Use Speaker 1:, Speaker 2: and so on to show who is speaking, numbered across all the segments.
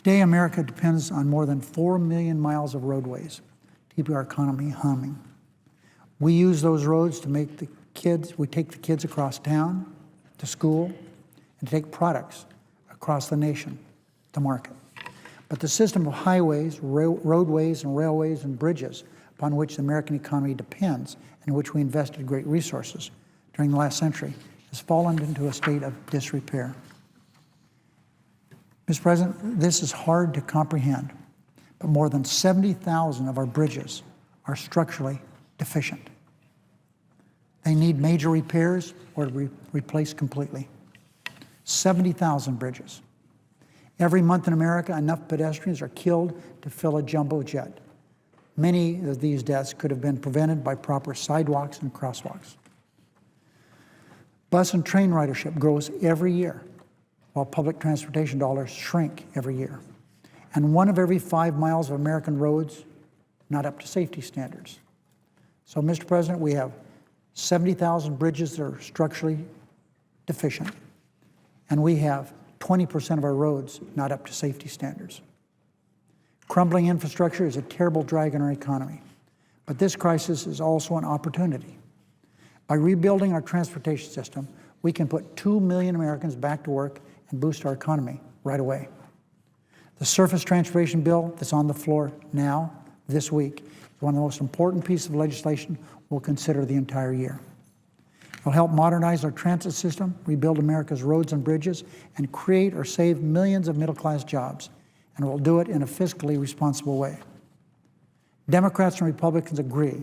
Speaker 1: Today, America depends on more than 4 million miles of roadways to keep our economy humming. We use those roads to make we take the kids across town to school and to take products across the nation to market. But the system of highways, roadways, and railways and bridges upon which the American economy depends and in which we invested great resources during the last century has fallen into a state of disrepair. Mr. President, this is hard to comprehend, but more than 70,000 of our bridges are structurally deficient. They need major repairs or to be replaced completely. 70,000 bridges. Every month in America, enough pedestrians are killed to fill a jumbo jet. Many of these deaths could have been prevented by proper sidewalks and crosswalks. Bus and train ridership grows every year, while public transportation dollars shrink every year. And 1 of every 5 miles of American roads not up to safety standards. So, Mr. President, we have 70,000 bridges that are structurally deficient, and we have 20% of our roads not up to safety standards. Crumbling infrastructure is a terrible drag on our economy, but this crisis is also an opportunity. By rebuilding our transportation system, we can put 2 million Americans back to work and boost our economy right away. The surface transportation bill that's on the floor now, this week, is one of the most important pieces of legislation we'll consider the entire year. It'll help modernize our transit system, rebuild America's roads and bridges, and create or save millions of middle-class jobs, and we'll do it in a fiscally responsible way. Democrats and Republicans agree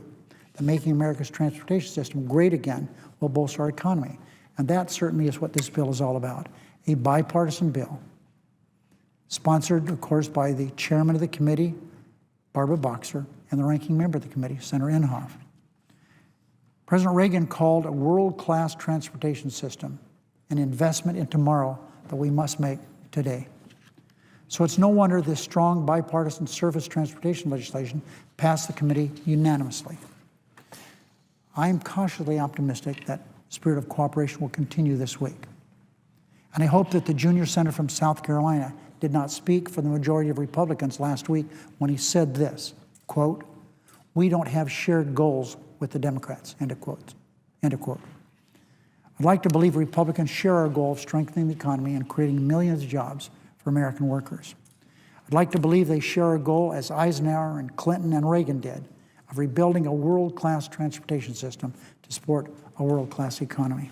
Speaker 1: that making America's transportation system great again will bolster our economy, and that certainly is what this bill is all about, a bipartisan bill, sponsored, of course, by the chairman of the committee, Barbara Boxer, and the ranking member of the committee, Senator Inhofe. President Reagan called a world-class transportation system an investment in tomorrow that we must make today. So it's no wonder this strong bipartisan surface transportation legislation passed the committee unanimously. I am cautiously optimistic that spirit of cooperation will continue this week. And I hope that the junior senator from South Carolina did not speak for the majority of Republicans last week when he said this, quote, "We don't have shared goals with the Democrats," end of quote. End of quote. I'd like to believe Republicans share our goal of strengthening the economy and creating millions of jobs for American workers. I'd like to believe they share our goal, as Eisenhower and Clinton and Reagan did, of rebuilding a world-class transportation system to support a world-class economy.